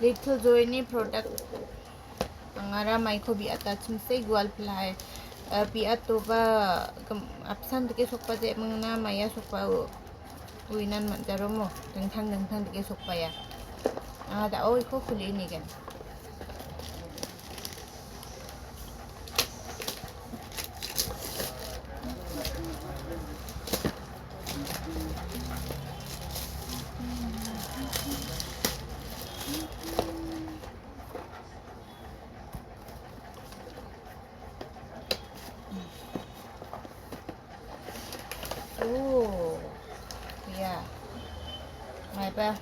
Little Joy ni produk angara mai ko bi attachment se gwal plai bi atto ba apsan ke sokpa je mangna maya sokpa uinan manjaro mo dengthang ke sokpa ya da oi ko khuli ni gen ya mai ba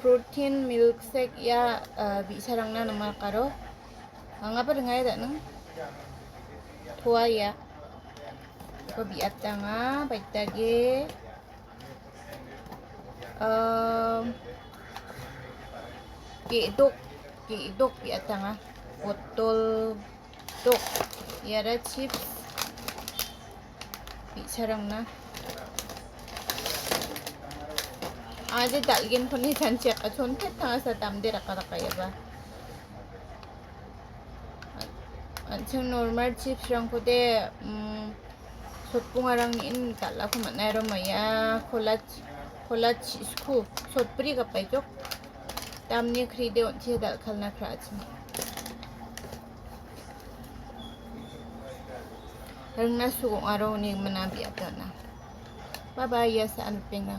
protein milk shake ya bi sarangna nama karo ngapa dengai dak nang thua ya ko bi atanga baitage ke dok bi atanga botol dok yara chips bi sarangna aje dalgin phone chanche ka chon the ta sa tam de raka ya ba anchang normal chips rang ko de sotpung arang ni in tala ko manai ro maya khola chisku sotpri ka pai chok tam ni khri de on che dal khalna khra chi rang na su aro ni mana bi atana bye bye ya sa an ping